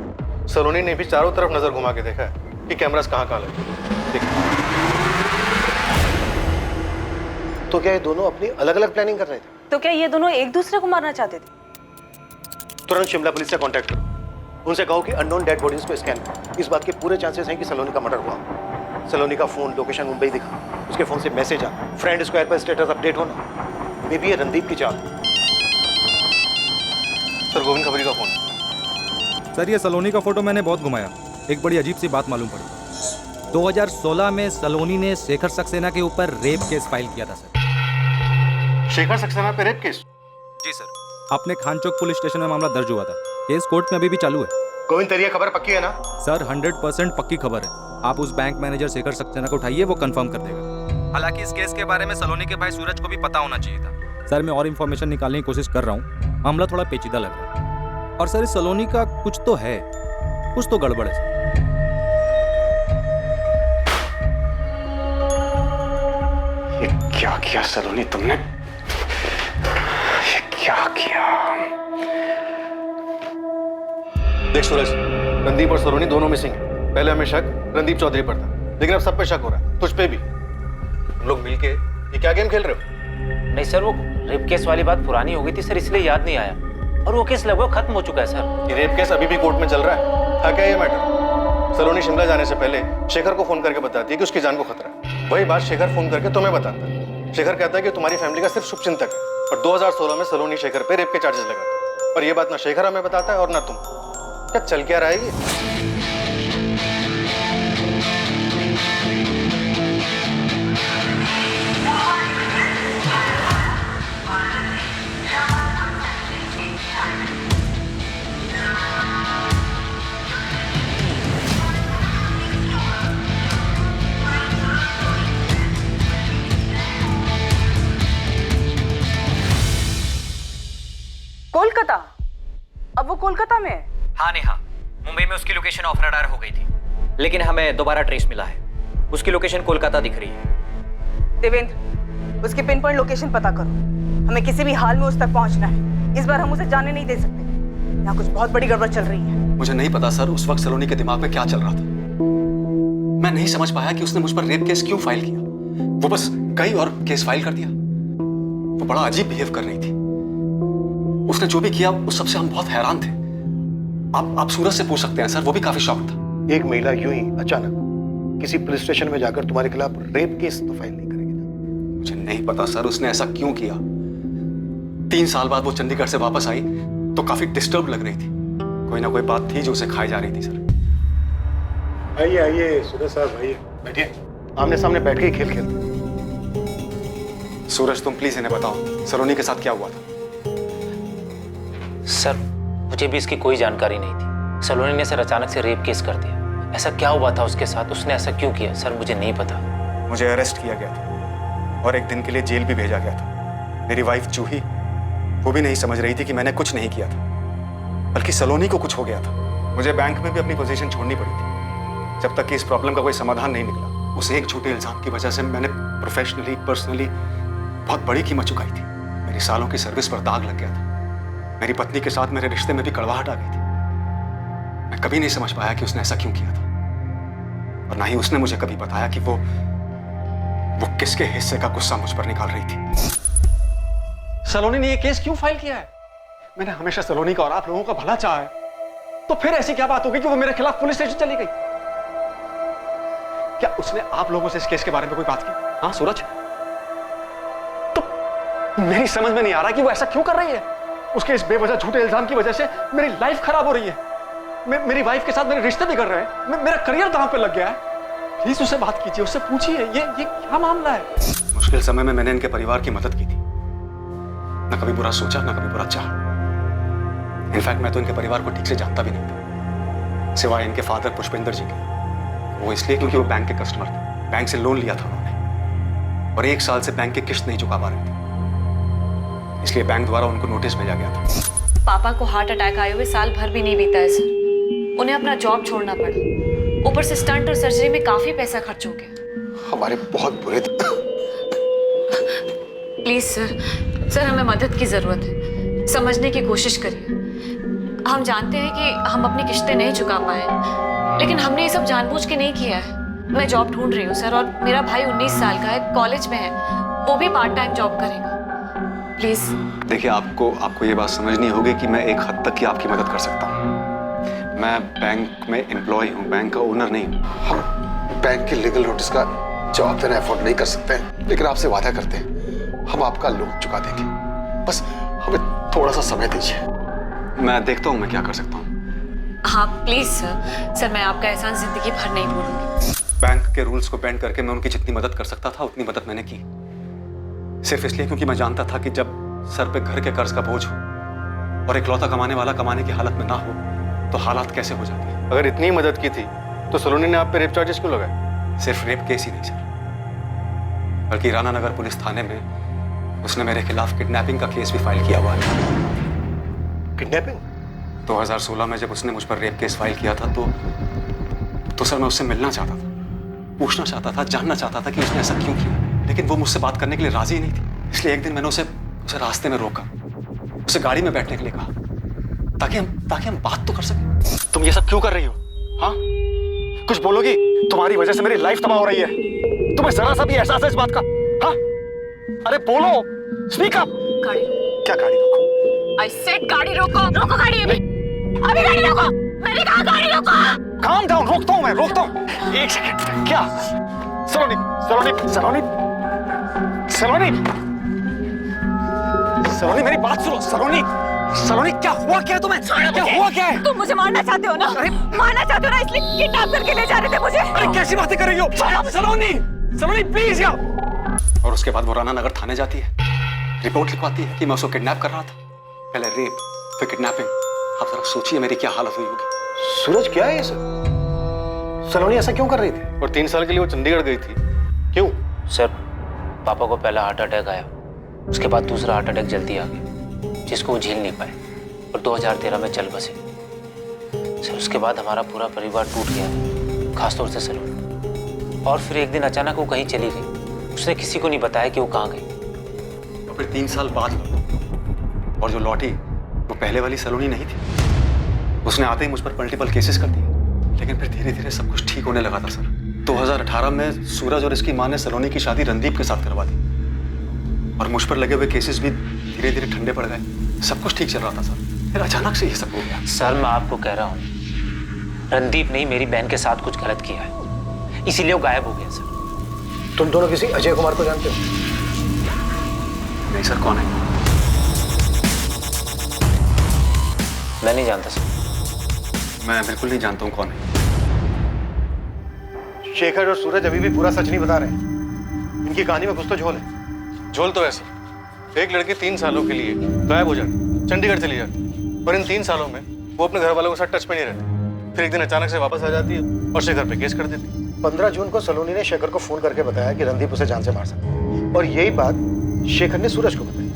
सलोनी ने भी चारों तरफ नजर घुमा के देखा है कि कैमरास कहाँ लगे। तो क्या ये दोनों अपनी अलग अलग प्लानिंग कर रहे थे? तो क्या ये दोनों एक दूसरे को मारना चाहते थे? तुरंत शिमला पुलिस से कांटेक्ट करो। उनसे कहो कि अननोन डेड बॉडीज को स्कैन करो। इस बात के पूरे चांसेस हैं कि सलोनी का मर्डर हुआ। सलोनी का फोन लोकेशन मुंबई दिखा, उसके फोन से मैसेज आ, फ्रेंड स्क्वायर पर स्टेटस अपडेट होना, मे बी ये रणदीप की चाल। सर गोविंद खबरी का फोन। सर ये सलोनी का फोटो मैंने बहुत घुमाया, एक बड़ी अजीब सी बात मालूम पड़ी। 2016 में सलोनी ने शेखर सक्सेना के ऊपर रेप केस फाइल किया था सर। शेखर सक्सेना पे रेप केस? जी सर, अपने खानचौक पुलिस स्टेशन में मामला दर्ज हुआ था। केस कोर्ट में अभी भी चालू है। गोविंद तेरी खबर पक्की है ना? सर 100% पक्की खबर है। आप उस बैंक मैनेजर शेखर सक्सेना को उठाइए, वो कंफर्म कर देगा। हालांकि इस केस के बारे में सलोनी के भाई सूरज को भी पता होना चाहिए था। सर मैं और इन्फॉर्मेशन निकालने की कोशिश कर रहा हूँ, मामला थोड़ा पेचीदा लग रहा है। और सर इस सलोनी का कुछ तो है, कुछ तो गड़बड़ है सर। ये क्या किया सलोनी तुमने? ये क्या किया? देख सूरज, रणदीप और सलोनी दोनों मिसिंग है। पहले हमें शक रणदीप चौधरी पर था, लेकिन अब सब पे शक हो रहा है, तुझ पे भी। तुम लोग मिलके ये क्या गेम खेल रहे हो? नहीं सर, वो रेप केस वाली बात पुरानी हो गई थी सर, इसलिए याद नहीं आया। और वो केस लगभग खत्म हो चुका है सर। ये रेप केस अभी भी कोर्ट में चल रहा है। था क्या ये मैटर? सलोनी शिमला जाने से पहले शेखर को फोन करके बताती है कि उसकी जान को खतरा है। वही बात शेखर फोन करके तुम्हें बताता है। शेखर कहता है कि तुम्हारी फैमिली का सिर्फ शुभचिंतक है। और 2016 में सलोनी शेखर पे रेप के चार्जेस लगाता है। और ये बात ना शेखर हमें बताता है और ना तुम। क्या चल क्या रहा है ये? कोलकाता? अब वो कोलकाता में है? हाँ नेहा, मुंबई में उसकी लोकेशन ऑफ रडार हो गई थी, लेकिन हमें दोबारा ट्रेस मिला है। उसकी लोकेशन कोलकाता दिख रही है। देवेंद्र, उसकी पिन पॉइंट लोकेशन पता करो। हमें किसी भी हाल में उस तक पहुंचना है। इस बार हम उसे जाने नहीं दे सकते। यहाँ कुछ बहुत बड़ी गड़बड़ चल रही है। मुझे नहीं पता सर उस वक्त सलोनी के दिमाग में क्या चल रहा था। मैं नहीं समझ पाया कि उसने मुझ पर रेप केस क्यों फाइल किया। वो बस गई और केस फाइल कर दिया। वो बड़ा अजीब बिहेव कर रही थी। उसने जो भी किया उस सबसे हम बहुत हैरान थे। आप सूरज से पूछ सकते हैं सर, वो भी काफी शॉक था। एक महिला यूं ही अचानक किसी पुलिस स्टेशन में जाकर तुम्हारे खिलाफ रेप केस तो फाइल नहीं करेगी ना? मुझे नहीं पता सर उसने ऐसा क्यों किया। 3 साल बाद वो चंडीगढ़ से वापस आई तो काफी डिस्टर्ब लग रही थी। कोई ना कोई बात थी जो उसे खाई जा रही थी सर। आइए आइए सूरज साहब, आइए बैठिए। आमने सामने बैठ के ही खेल खेलते। सूरज तुम प्लीज इन्हें बताओ सलोनी के साथ क्या हुआ था। सर मुझे भी इसकी कोई जानकारी नहीं थी। सलोनी ने सर अचानक से रेप केस कर दिया। ऐसा क्या हुआ था उसके साथ, उसने ऐसा क्यों किया सर, मुझे नहीं पता। मुझे अरेस्ट किया गया था और एक दिन के लिए जेल भी भेजा गया था। मेरी वाइफ जूही वो भी नहीं समझ रही थी कि मैंने कुछ नहीं किया था, बल्कि सलोनी को कुछ हो गया था। मुझे बैंक में भी अपनी पोजीशन छोड़नी पड़ी थी जब तक कि इस प्रॉब्लम का कोई समाधान नहीं निकला। उस एक झूठे इल्जाम की वजह से मैंने प्रोफेशनली पर्सनली बहुत बड़ी कीमत चुकाई थी। मेरी सालों की सर्विस पर दाग लग गया था। मेरी पत्नी के साथ मेरे रिश्ते में भी कड़वाहट आ गई थी। मैं कभी नहीं समझ पाया कि उसने ऐसा क्यों किया था, और ना ही उसने मुझे कभी बताया कि वो किसके हिस्से का गुस्सा मुझ पर निकाल रही थी। सलोनी ने ये केस क्यों फाइल किया है? मैंने हमेशा सलोनी का और आप लोगों का भला चाहा है, तो फिर ऐसी क्या बात हो गई कि वो मेरे खिलाफ पुलिस स्टेशन चली गई? क्या उसने आप लोगों से इस केस के बारे में कोई बात की? हाँ सूरज, तो मेरी समझ में नहीं आ रहा कि वो ऐसा क्यों कर रही है। उसके इस बेवजह झूठे इल्जाम की वजह से मेरी लाइफ खराब हो रही है। मेरी वाइफ के साथ मेरे रिश्ते बिगड़ रहे हैं। मेरा करियर दांव पे लग गया है। प्लीज उससे बात कीजिए, उससे पूछिए ये क्या मामला है। मुश्किल समय में मैंने इनके परिवार की मदद की थी। ना कभी बुरा सोचा, ना कभी बुरा चाहा। इनफैक्ट मैं तो इनके परिवार को ठीक से जानता भी नहीं था, सिवाय इनके फादर पुष्पेंद्र जी के। वो इसलिए क्योंकि वो बैंक के कस्टमर थे। बैंक से लोन लिया था उन्होंने और 1 साल से बैंक की किस्त नहीं चुका पा रहे थे, इसलिए बैंक द्वारा उनको नोटिस भेजा गया था। पापा को हार्ट अटैक आए हुए साल भर भी नहीं बीता है सर। उन्हें अपना जॉब छोड़ना पड़ा। ऊपर से स्टंट और सर्जरी में काफी पैसा खर्च हो गया। हमारे बहुत बुरे प्लीज सर हमें मदद की जरूरत है, समझने की कोशिश करिए। हम जानते हैं कि हम अपनी किस्तें नहीं चुका पाए, लेकिन हमने ये सब जानबूझ के नहीं किया है। मैं जॉब ढूंढ रही हूँ सर, और मेरा भाई 19 साल का है, कॉलेज में है, वो भी पार्ट टाइम जॉब करेगा। प्लीज। देखिए, आपको ये बात समझनी होगी कि मैं एक हद तक ही आपकी मदद कर सकता हूँ। मैं बैंक में एम्प्लॉय हूँ, बैंक का ओनर नहीं हूँ। हम बैंक की लीगल नोटिस का जवाब देना अफोर्ड नहीं कर सकते हैं, लेकिन आपसे वादा करते हैं हम आपका लोन चुका देंगे। बस हमें थोड़ा सा समय दीजिए। मैं देखता हूँ मैं क्या कर सकता हूँ। हाँ प्लीज सर मैं आपका एहसान जिंदगी भर नहीं भूलूंगी। बैंक के रूल्स को बेंड करके मैं उनकी जितनी मदद कर सकता था उतनी मदद मैंने की, सिर्फ इसलिए क्योंकि मैं जानता था कि जब सर पे घर के कर्ज का बोझ हो और इकलौता कमाने वाला कमाने की हालत में ना हो तो हालात कैसे हो जाते हैं। अगर इतनी मदद की थी तो सलोनी ने आप पे रेप चार्जेस क्यों लगाए? सिर्फ रेप केस ही नहीं सर, बल्कि राना नगर पुलिस थाने में उसने मेरे खिलाफ किडनैपिंग का केस भी फाइल किया हुआ है। किडनैपिंग? 2016 में जब उसने मुझ पर रेप केस फाइल किया था तो सर मैं उससे मिलना चाहता था, पूछना चाहता था, जानना चाहता था कि उसने ऐसा क्यों किया, लेकिन वो मुझसे बात करने के लिए राजी ही नहीं थी। इसलिए एक दिन मैंने उसे रास्ते में रोका, उसे गाड़ी में बैठने के लिए कहा ताकि हम बात तो कर सकें। तुम ये सब क्यों कर रही हो? हाँ, कुछ बोलोगी? तुम्हारी वजह से मेरी लाइफ तबाह हो रही है। तुम्हें जरा सा भी एहसास है इस बात का? हाँ, अरे बोलो, स्पीक अप। गाड़ी क्या गाड़ी रोको? आई सेड गाड़ी रोको, रोको गाड़ी अभी गाड़ी रोको, मैंने कहा गाड़ी रोको। काम डाउन, रोकता हूँ मैं, रोकता हूँ। एक सेकंड। क्या? सलोनी सलोनी सलोनी सलोनी सलोनी मेरी बात सुनो। सलोनी सलोनी क्या हुआ, क्या तुम्हें? क्या हुआ, क्या है? तुम मुझे मारना चाहते हो ना? मारना चाहते हो ना, इसलिए किडनैप करके ले जा रहे थे मुझे। अरे कैसी बातें कर रही हो? सलोनी सलोनी प्लीज यार। और उसके बाद वो राना नगर थाने जाती है, रिपोर्ट लिखवाती है कि मैं उसको किडनैप कर रहा था। पहले रेप, फिर किडनैपिंग। आप जरा सोचिए मेरी क्या हालत हुई होगी। सूरज क्या है ये सब? सलोनी ऐसा क्यों कर रही थी? और 3 साल के लिए वो चंडीगढ़ गई थी, क्यों? सर पापा को पहला हार्ट अटैक आया, उसके बाद दूसरा हार्ट अटैक जल्दी आ गया जिसको वो झेल नहीं पाए और 2013 में चल बसे। सर उसके बाद हमारा पूरा परिवार टूट गया, खासतौर से सलोनी। और फिर एक दिन अचानक वो कहीं चली गई, उसने किसी को नहीं बताया कि वो कहाँ गई। और फिर 3 साल बाद लौटी, और जो लौटी वो पहले वाली सलोनी नहीं थी। उसने आते ही मुझ पर मल्टीपल केसेस कर दिए, लेकिन फिर धीरे धीरे सब कुछ ठीक होने लगा था सर। 2018 में सूरज और इसकी माँ ने सलोनी की शादी रणदीप के साथ करवा दी और मुझ पर लगे हुए केसेस भी धीरे धीरे ठंडे पड़ गए। सब कुछ ठीक चल रहा था सर, फिर अचानक से ये सब हो गया। सर मैं आपको कह रहा हूँ, रणदीप ने मेरी बहन के साथ कुछ गलत किया है, इसीलिए वो गायब हो गया सर। तुम दोनों किसी अजय कुमार को जानते हो? नहीं सर, कौन है? मैं नहीं जानता सर। मैं बिल्कुल नहीं जानता हूँ कौन है। शेखर और सूरज अभी भी पूरा सच नहीं बता रहे हैं। इनकी कहानी में कुछ तो झोल है। झोल तो ऐसा, एक लड़की 3 सालों के लिए गायब हो जाती, चंडीगढ़ चली जाती, पर इन 3 सालों में वो अपने घर वालों के साथ टच में नहीं रहती। फिर एक दिन अचानक से वापस आ जाती है और शेखर पे केस कर देती। 15 जून को सलोनी ने शेखर को फोन करके बताया कि रणदीप उसे जान से मार सकता है, और यही बात शेखर ने सूरज को बताई।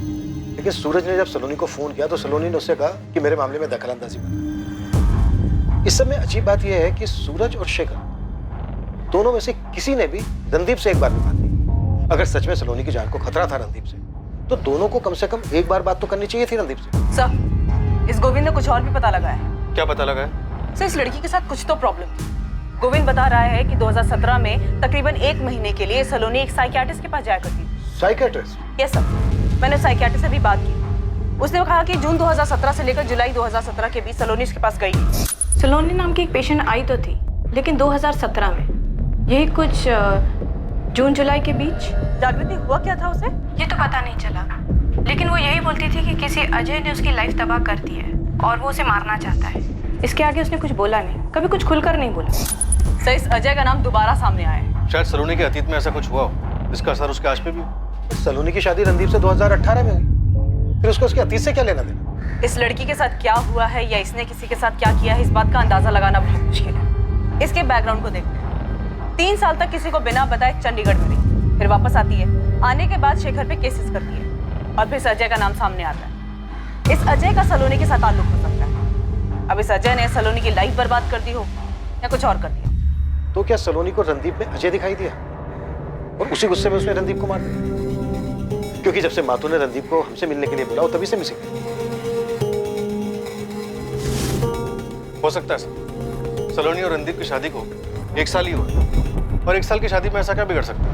लेकिन सूरज ने जब सलोनी को फोन किया तो सलोनी ने उससे कहा कि मेरे मामले में दखलंदाजी मत। इस समय अजीब बात यह है कि सूरज और शेखर दोनों में से किसी ने भी रणदीप से एक बार भी बात नहीं। अगर सच में सलोनी की जान को खतरा था रणदीप से, तो दोनों को कम से कम एक बार बात तो करनी चाहिए थी रणदीप से। सर, इस गोविंद ने कुछ और भी पता लगा है। क्या पता लगा है? सर, इस लड़की के साथ कुछ तो प्रॉब्लम थी। गोविंद बता रहा है कि 2017 में तकरीबन 1 महीने के लिए सलोनी एक साइकियाट्रिस्ट के पास जाया करती। साइकियाट्रिस्ट? यस सर, मैंने साइकियाट्रिस्ट से भी बात की। उसने कहा कि जून 2017 से लेकर जुलाई 2017 के बीच सलोनी उसके पास गई। सलोनी नाम की एक पेशेंट आई तो थी, लेकिन 2017 में, यही कुछ जून जुलाई के बीच। जागृति, हुआ क्या था उसे? ये तो पता नहीं चला, लेकिन वो यही बोलती थी कि किसी अजय ने उसकी लाइफ तबाह कर दी है और वो उसे मारना चाहता है। इसके आगे उसने कुछ बोला नहीं, कभी कुछ खुलकर नहीं बोला। सर, इस अजय का नाम दोबारा सामने आया है। शायद सलोनी के अतीत में ऐसा कुछ हुआ हो, इसका असर उसके आज पे भी हो। सलोनी की शादी रणदीप से 2018 में हुई, फिर उसको उसके अतीत से क्या लेना देना? इस लड़की के साथ क्या हुआ है या इसने किसी के साथ क्या किया है, इस बात का अंदाजा लगाना बहुत मुश्किल है। इसके बैकग्राउंड को देखते हैं। 3 साल तक किसी को बिना बताए चंडीगढ़ में रही, फिर वापस आती है, आने के बाद शेखर पे केसेस करती है और फिर इस अजय का नाम सामने आता है। इस अजय का सलोनी के साथ ताल्लुक हो सकता है। अब इस अजय ने सलोनी की लाइफ बर्बाद कर दी हो या कुछ और कर दिया। तो क्या सलोनी को रणदीप में अजय दिखाई दिया और उसी गुस्से में उसने रणदीप को मार दिया? क्योंकि जब से माथुर ने रणदीप को हमसे मिलने के लिए बोला वो तभी से मिसिंग है। हो सकता है सर, सलोनी और रणदीप की शादी को 1 साल ही हुआ और 1 साल की शादी में ऐसा क्या बिगड़ सकता है?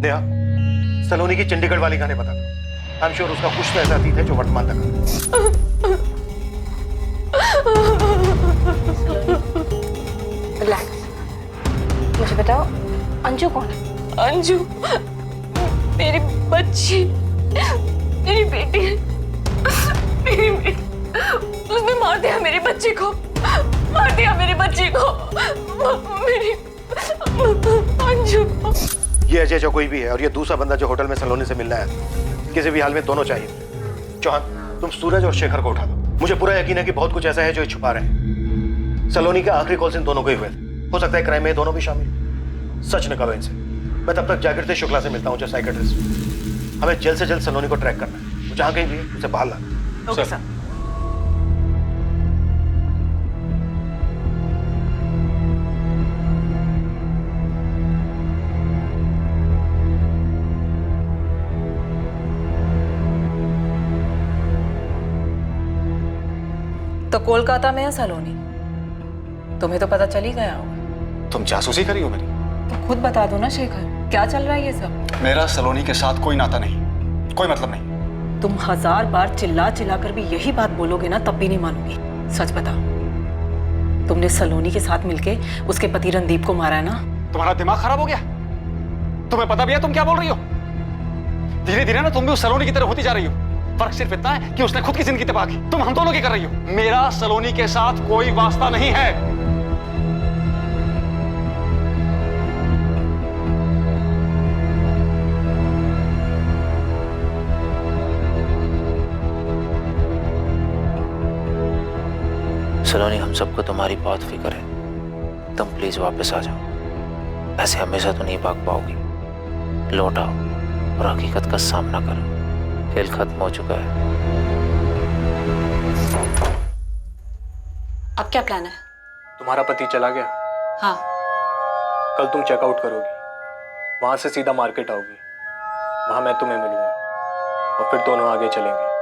नेहा, सलोनी की चंडीगढ़ वाली कहानी बता दो। आई एम श्योर उसका कुछ तो ऐसा अतीत है जो वर्तमान तक। रिलैक्स। मुझे बताओ अंजू कौन है? अंजू मेरी बच्ची, मेरी बेटी, मेरी बेटी। उसने मार दिया मेरी बच्ची को, मार दिया मेरी बच्ची को, मेरी अंजू। ये अजय जो कोई भी है और ये दूसरा बंदा जो होटल में सलोनी से मिलना है, किसी भी हाल में दोनों चाहिए। चौहान, तुम सूरज और शेखर को उठा दो। मुझे पूरा यकीन है कि बहुत कुछ ऐसा है जो ये छुपा रहे हैं। सलोनी के आखिरी कॉल इन दोनों को ही हुए थे। हो सकता है क्राइम में दोनों भी शामिल। सच न करो इनसे। मैं तब तक जागृति शुक्ला से मिलता हूँ, जो साइकेट्रिस्ट। हमें जल्द से जल्द सलोनी को ट्रैक करना है। वो जहाँ कहीं भी है उसे बाहर ला। Okay sir. तो कोलकाता में है सलोनी, तुम्हें तो पता चल ही गया होगा। तुम जासूसी करी हो मेरी? तो खुद बता दो ना शेखर, क्या चल रहा है ये सब? मेरा सलोनी के साथ कोई नाता नहीं, कोई मतलब नहीं। तुम 1000 बार चिल्ला चिल्ला कर भी यही बात बोलोगे ना, तब भी नहीं मानूंगी। सच बताओ, तुमने सलोनी के साथ मिलके उसके पति रणदीप को मारा है ना? तुम्हारा दिमाग खराब हो गया? तुम्हें पता भी है तुम क्या बोल रही हो? धीरे धीरे ना तुम भी उस सलोनी की तरह होती जा रही हो। फर्क सिर्फ इतना है कि उसने खुद की जिंदगी तबाह की, तुम हम दोनों की कर रही हो। मेरा सलोनी के साथ कोई वास्ता नहीं है। सलोनी, हम सबको तुम्हारी बहुत फिक्र है। तुम प्लीज वापस आ जाओ। ऐसे हमेशा तो नहीं भाग पाओगी। लौट आओ और हकीकत का सामना करो। खेल खत्म हो चुका है। अब क्या प्लान है? तुम्हारा पति चला गया, हाँ। कल तुम चेकआउट करोगी, वहां से सीधा मार्केट आओगी। वहां मैं तुम्हें मिलूंगा और फिर दोनों आगे चलेंगे।